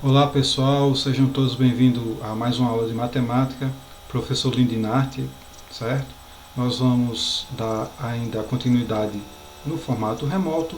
Olá pessoal, sejam todos bem-vindos a mais uma aula de matemática, professor Lindinarte, certo? Nós vamos dar ainda continuidade no formato remoto,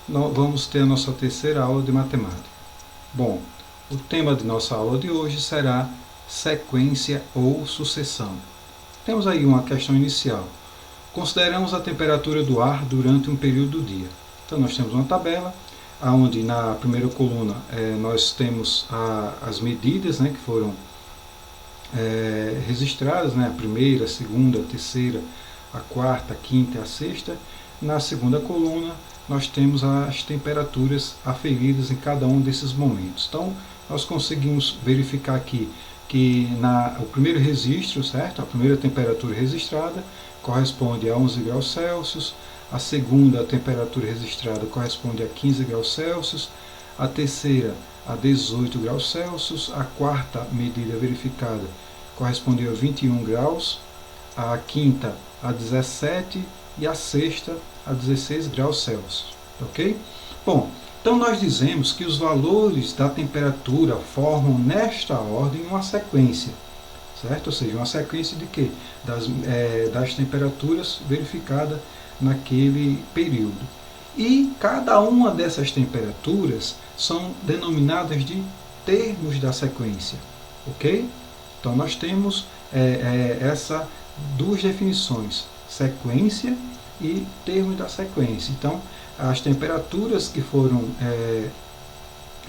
vamos ter a nossa terceira aula de matemática. Bom, o tema de nossa aula de hoje será sequência ou sucessão. Temos aí uma questão inicial. Consideramos a temperatura do ar durante um período do dia. Então nós temos uma tabela, onde na primeira coluna nós temos as medidas que foram registradas, a primeira, a segunda, a terceira, a quarta, a quinta e a sexta. Na segunda coluna nós temos as temperaturas aferidas em cada um desses momentos. Então nós conseguimos verificar aqui que o primeiro registro, certo? A primeira temperatura registrada corresponde a 11 graus Celsius, a segunda temperatura registrada corresponde a 15 graus Celsius, a terceira a 18 graus Celsius, a quarta medida verificada corresponde a 21 graus, a quinta a 17 e a sexta a 16 graus Celsius, ok? Bom, então nós dizemos que os valores da temperatura formam nesta ordem uma sequência, certo? Ou seja, uma sequência de quê? Das temperaturas verificadas naquele período. E cada uma dessas temperaturas são denominadas de termos da sequência, ok? Então nós temos essas duas definições, sequência e termos da sequência. Então as temperaturas que foram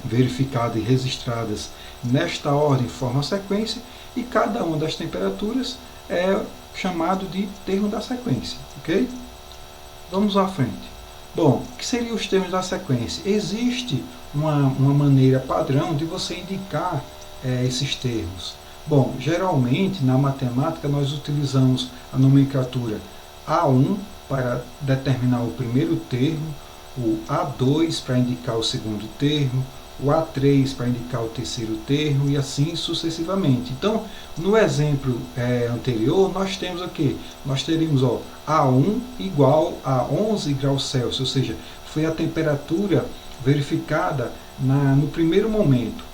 verificadas e registradas nesta ordem formam a sequência, e cada uma das temperaturas é chamado de termo da sequência, ok? Vamos à frente. Bom, o que seriam os termos da sequência? Existe uma maneira padrão de você indicar esses termos. Bom, geralmente na matemática nós utilizamos a nomenclatura A1 para determinar o primeiro termo, o A2 para indicar o segundo termo, o A3 para indicar o terceiro termo e assim sucessivamente. Então, no exemplo anterior, nós temos o quê? Nós teríamos A1 igual a 11 graus Celsius, ou seja, foi a temperatura verificada no primeiro momento.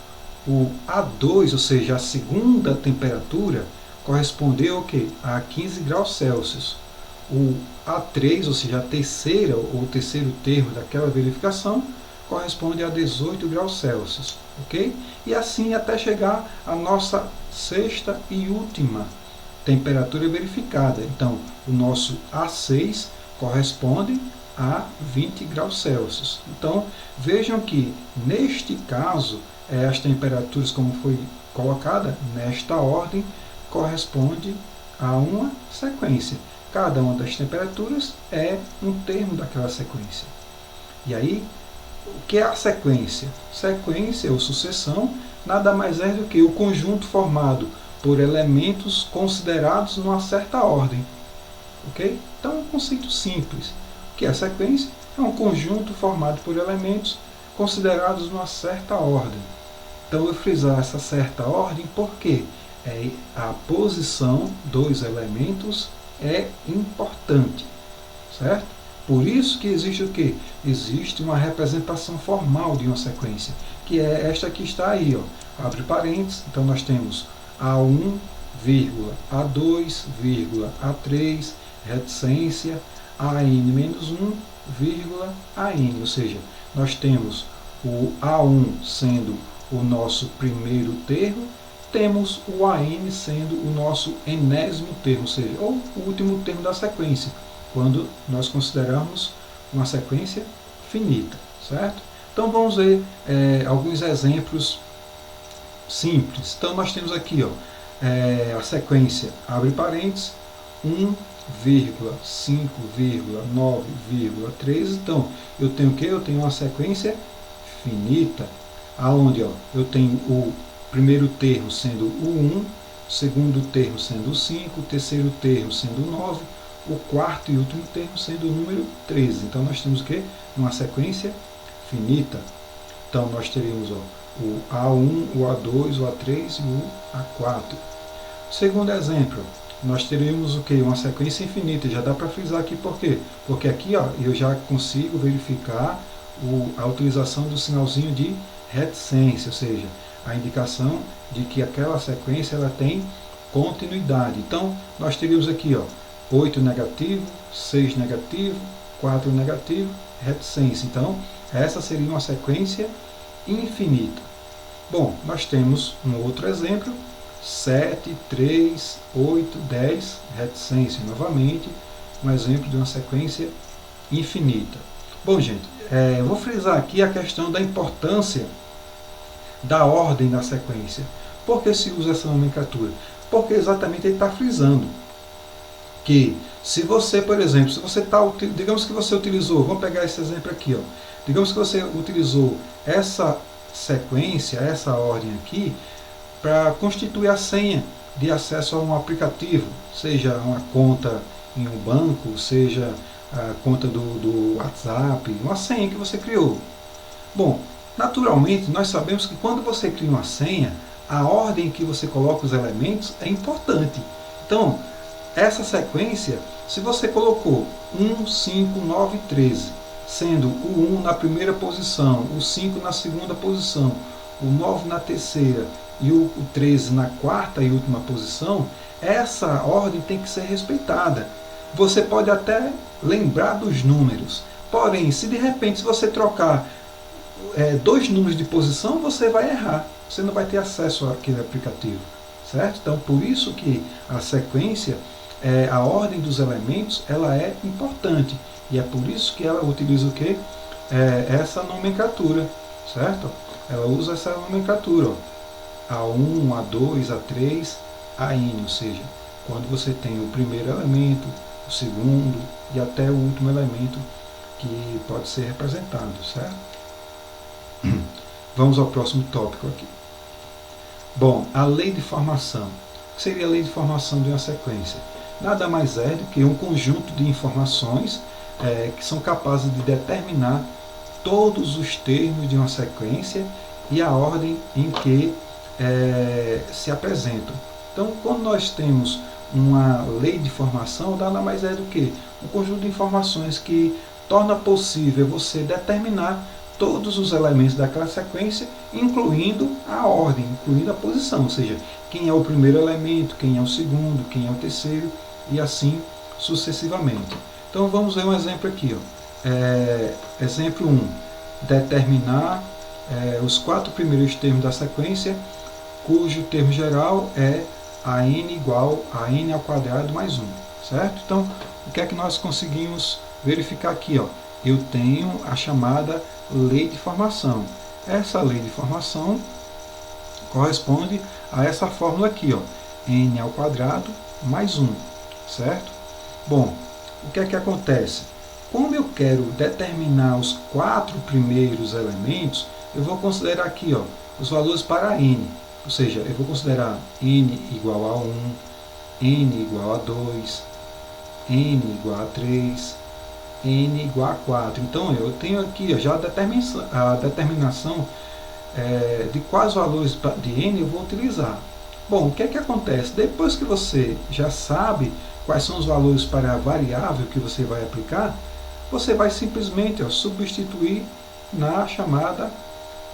O A2, ou seja, a segunda temperatura, correspondeu ao quê? A 15 graus Celsius. O A3, ou seja, a terceira ou o terceiro termo daquela verificação, corresponde a 18 graus Celsius, ok? E assim até chegar à nossa sexta e última temperatura verificada. Então, o nosso A6 corresponde a 20 graus Celsius. Então, vejam que, neste caso, as temperaturas, como foi colocada nesta ordem, corresponde a uma sequência. Cada uma das temperaturas é um termo daquela sequência. E aí, o que é a sequência? Sequência ou sucessão nada mais é do que o conjunto formado por elementos considerados numa certa ordem. Ok? Então é um conceito simples. O que é a sequência? É um conjunto formado por elementos considerados numa certa ordem. Então eu frisar essa certa ordem porque a posição dos elementos é importante, certo? Por isso que existe o quê? Existe uma representação formal de uma sequência, que é esta que está aí, abre parênteses. Então nós temos A1, A2, A3, reticência, AN-1, AN, ou seja, nós temos o A1 sendo o nosso primeiro termo, temos o AN sendo o nosso enésimo termo, ou seja, ou o último termo da sequência, quando nós consideramos uma sequência finita, certo? Então vamos ver alguns exemplos simples. Então nós temos aqui a sequência, abre parênteses, 1,5,9,3. Então eu tenho o que? Eu tenho uma sequência finita, aonde eu tenho o primeiro termo sendo o 1, o segundo termo sendo o 5, o terceiro termo sendo o 9, o quarto e último termo sendo o número 13. Então nós temos o quê? Uma sequência finita. Então nós teríamos o A1, o A2, o A3 e o A4. Segundo exemplo, nós teríamos o quê? Uma sequência infinita. Já dá para frisar aqui por quê? Porque aqui eu já consigo verificar a utilização do sinalzinho de reticência, ou seja, a indicação de que aquela sequência ela tem continuidade. Então, nós teríamos aqui, ó, 8 negativo, 6 negativo, 4 negativo, reticência. Então, essa seria uma sequência infinita. Bom, nós temos um outro exemplo, 7, 3, 8, 10, reticência. Novamente, um exemplo de uma sequência infinita. Bom, gente, eu vou frisar aqui a questão da importância da ordem da sequência. Por que se usa essa nomenclatura? Porque exatamente ele está frisando que se você, por exemplo, se você está, digamos que você utilizou, vamos pegar esse exemplo aqui, ó, digamos que você utilizou essa sequência, essa ordem aqui, para constituir a senha de acesso a um aplicativo, seja uma conta em um banco, seja a conta do WhatsApp, uma senha que você criou. Bom, naturalmente nós sabemos que quando você cria uma senha, a ordem que você coloca os elementos é importante. Então, essa sequência, se você colocou 1, 5, 9, 13, sendo o 1 na primeira posição, o 5 na segunda posição, o 9 na terceira e o 13 na quarta e última posição, essa ordem tem que ser respeitada. Você pode até lembrar dos números, porém, se de repente se você trocar 2 números de posição, você vai errar, você não vai ter acesso àquele aplicativo, certo? Então, por isso que a sequência, a ordem dos elementos, ela é importante, e é por isso que ela utiliza o quê? Essa nomenclatura, certo? Ela usa essa nomenclatura, ó, A1, A2, A3, AN, ou seja, quando você tem o primeiro elemento, o segundo e até o último elemento que pode ser representado, certo? Vamos ao próximo tópico aqui. Bom, a lei de formação. O que seria a lei de formação de uma sequência? Nada mais é do que um conjunto de informações que são capazes de determinar todos os termos de uma sequência e a ordem em que se apresentam. Então, quando nós temos uma lei de formação, nada mais é do que um conjunto de informações que torna possível você determinar todos os elementos daquela sequência, incluindo a ordem, incluindo a posição, ou seja, quem é o primeiro elemento, quem é o segundo, quem é o terceiro, e assim sucessivamente. Então vamos ver um exemplo aqui. Ó. Exemplo 1. Determinar os 4 primeiros termos da sequência, cujo termo geral é a n igual a n ao quadrado mais 1. Certo? Então, o que é que nós conseguimos verificar aqui? Ó? Eu tenho a chamada lei de formação. Essa lei de formação corresponde a essa fórmula aqui, ó, n ao quadrado mais 1, certo? Bom, o que é que acontece? Como eu quero determinar os 4 primeiros elementos, eu vou considerar aqui, ó, os valores para n, ou seja, eu vou considerar n igual a 1, n igual a 2, n igual a 3, n igual a 4. Então, eu tenho aqui já a determinação de quais valores de n eu vou utilizar. Bom, o que é que acontece? Depois que você já sabe quais são os valores para a variável que você vai aplicar, você vai simplesmente substituir na chamada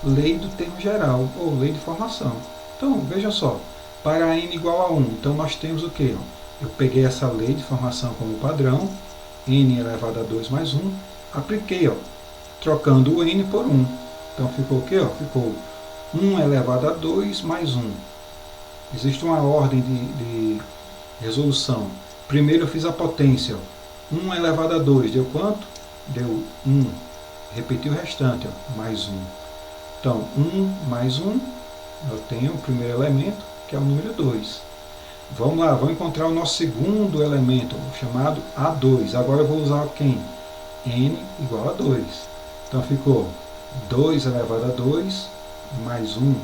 lei do termo geral, ou lei de formação. Então, vejam só, para n igual a 1, então nós temos o quê? Eu peguei essa lei de formação como padrão, n elevado a 2 mais 1, apliquei, trocando o n por 1. Então ficou o quê? Ficou 1 elevado a 2 mais 1. Existe uma ordem de resolução. Primeiro eu fiz a potência. 1 elevado a 2 deu quanto? Deu 1. Repeti o restante, mais 1. Então, 1 mais 1, eu tenho o primeiro elemento, que é o número 2. Vamos lá, vamos encontrar o nosso segundo elemento, chamado A2. Agora eu vou usar quem? N igual a 2. Então ficou 2 elevado a 2 mais 1.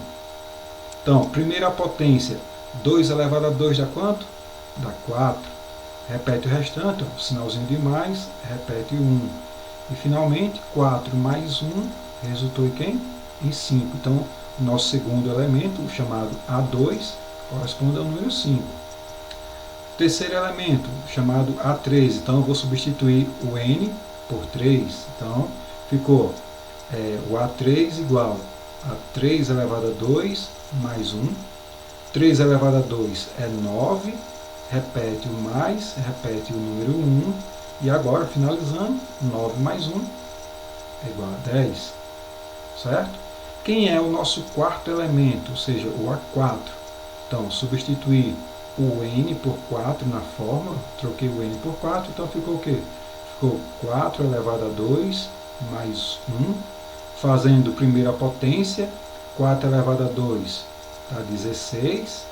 Então, primeira potência, 2 elevado a 2 dá quanto? Dá 4. Repete o restante, o sinalzinho de mais, repete 1. E finalmente, 4 mais 1 resultou em quem? Em 5. Então, o nosso segundo elemento, chamado A2, corresponde ao número 5. Terceiro elemento, chamado A3. Então, eu vou substituir o N por 3. Então, ficou o A3 igual a 3 elevado a 2 mais 1. 3 elevado a 2 é 9, repete o mais, repete o número 1, e agora, finalizando, 9 mais 1 é igual a 10, certo? Quem é o nosso quarto elemento, ou seja, o A4? Então, substituir o N por 4 na fórmula, troquei o N por 4, então ficou o quê? Ficou 4 elevado a 2 mais 1, fazendo primeiro a potência, 4 elevado a 2 dá 16,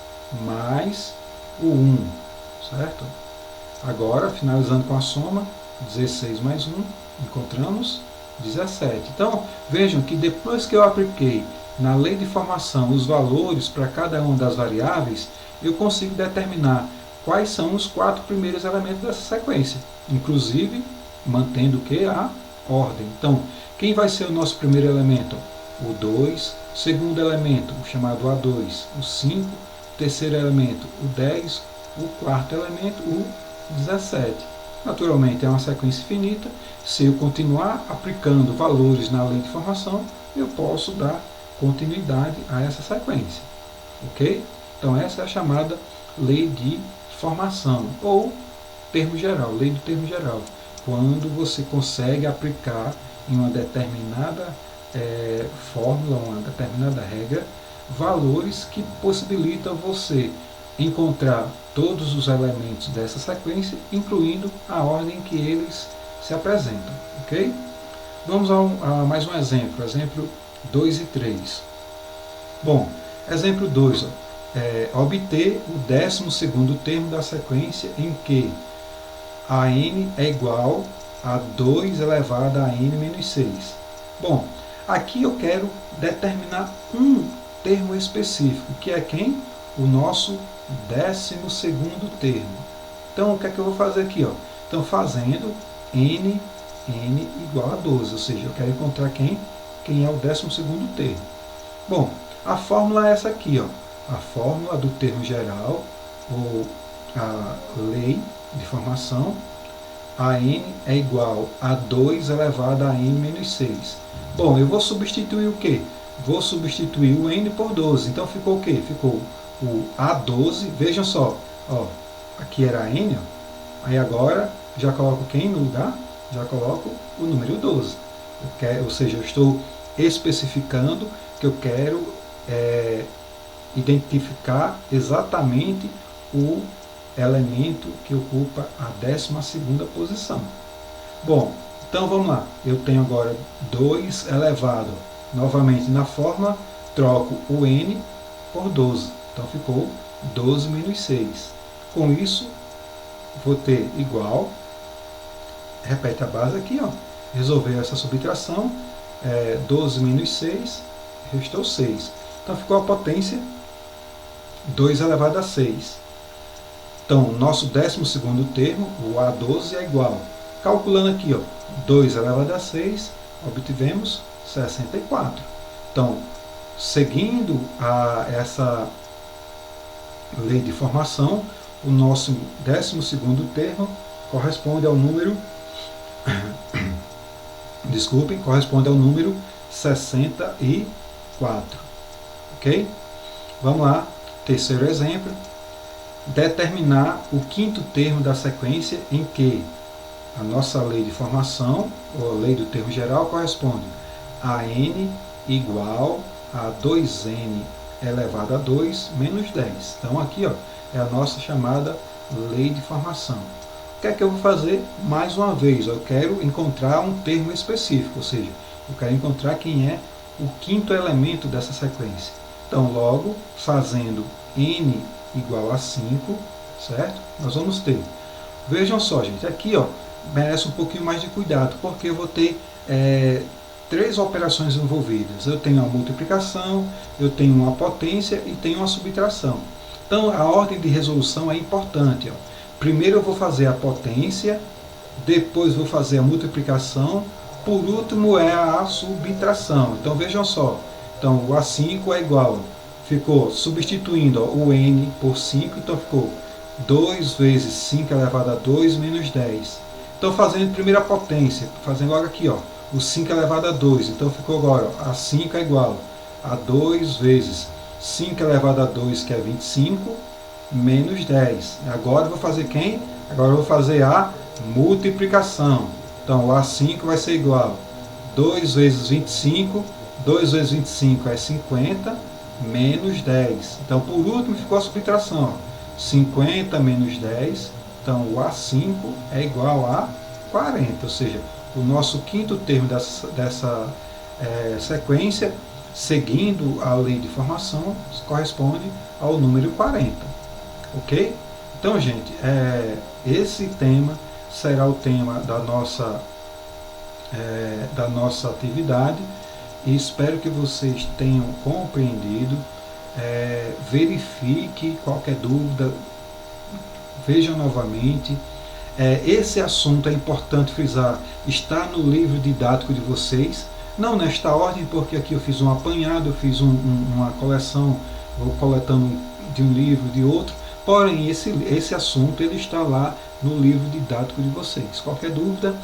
mais o 1, certo? Agora, finalizando com a soma, 16 mais 1, encontramos 17. Então, vejam que depois que eu apliquei na lei de formação os valores para cada uma das variáveis, eu consigo determinar quais são os 4 primeiros elementos dessa sequência, inclusive mantendo o que? A ordem. Então, quem vai ser o nosso primeiro elemento? O 2, segundo elemento, o chamado A2, o 5, o terceiro elemento, o 10, o quarto elemento, o 17. Naturalmente é uma sequência finita. Se eu continuar aplicando valores na lei de formação, eu posso dar continuidade a essa sequência. Ok? Então essa é a chamada lei de formação, ou termo geral, lei do termo geral. Quando você consegue aplicar em uma determinada fórmula, uma determinada regra, valores que possibilitam você encontrar todos os elementos dessa sequência, incluindo a ordem que eles se apresentam. Ok? Vamos a mais um exemplo, exemplo 2 e 3. Bom, exemplo 2, obter o 12º termo da sequência em que a n é igual a 2 elevado a n menos 6. Bom, aqui eu quero determinar um termo específico, que é quem? O nosso 12º termo. Então, o que é que eu vou fazer aqui? Então, fazendo n igual a 12, ou seja, eu quero encontrar quem é o 12º termo. Bom, a fórmula é essa aqui, a fórmula do termo geral, ou a lei de formação. A n é igual a 2 elevado a n menos 6. Bom, eu vou substituir o quê? Vou substituir o n por 12. Então ficou o quê? Ficou o A12. Vejam só, aqui era n, aí agora já coloco quem no lugar? Já coloco o número 12. Ou seja, eu estou especificando que eu quero identificar exatamente o elemento que ocupa a 12ª posição. Bom, então vamos lá. Eu tenho agora 2 elevado. Novamente na fórmula, troco o n por 12. Então ficou 12 menos 6. Com isso, vou ter igual, repete a base aqui, resolver essa subtração, 12 menos 6, restou 6. Então ficou a potência 2 elevado a 6. Então, nosso 12º termo, o A12, é igual. Calculando aqui, 2 elevado a 6, obtivemos 64. Então, seguindo essa lei de formação, o nosso 12º termo corresponde ao número corresponde ao número 64. Ok? Vamos lá, terceiro exemplo. Determinar o 5º termo da sequência em que a nossa lei de formação, ou a lei do termo geral, corresponde a n igual a 2n elevado a 2 menos 10. Então aqui é a nossa chamada lei de formação. O que é que eu vou fazer? Mais uma vez, eu quero encontrar um termo específico, ou seja, eu quero encontrar quem é o 5º elemento dessa sequência. Então, logo, fazendo n igual a 5, certo? Nós vamos ter. Vejam só, gente, aqui merece um pouquinho mais de cuidado, porque eu vou ter 3 operações envolvidas. Eu tenho a multiplicação, eu tenho uma potência e tenho uma subtração. Então, a ordem de resolução é importante. Primeiro eu vou fazer a potência, depois vou fazer a multiplicação, por último é a subtração. Então, vejam só. Então, o A5 é igual, ficou substituindo o n por 5, então ficou 2 vezes 5 elevado a 2 menos 10. Então, fazendo primeiro a potência, fazendo logo aqui, o 5 elevado a 2, então ficou agora, A5 é igual a 2 vezes 5 elevado a 2, que é 25, menos 10. Agora eu vou fazer quem? Agora eu vou fazer a multiplicação. Então, o A5 vai ser igual a 2 vezes 25, 2 vezes 25 é 50, menos 10. Então, por último, ficou a subtração. 50 menos 10, então o A5 é igual a 40, ou seja, o nosso quinto termo dessa sequência, seguindo a lei de formação, corresponde ao número 40. Ok? Então, gente, esse tema será o tema da nossa atividade e espero que vocês tenham compreendido. Verifique qualquer dúvida, veja novamente. Esse assunto é importante frisar, está no livro didático de vocês, não nesta ordem, porque aqui eu fiz um apanhado, eu fiz uma coleção, vou coletando de um livro, de outro, porém esse assunto ele está lá no livro didático de vocês. Qualquer dúvida,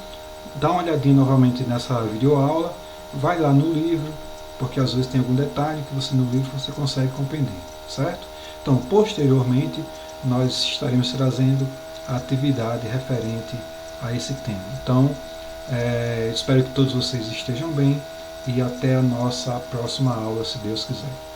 dá uma olhadinha novamente nessa videoaula, vai lá no livro, porque às vezes tem algum detalhe que você no livro você consegue compreender, certo? Então, posteriormente, nós estaremos trazendo a atividade referente a esse tema. Então, espero que todos vocês estejam bem e até a nossa próxima aula, se Deus quiser.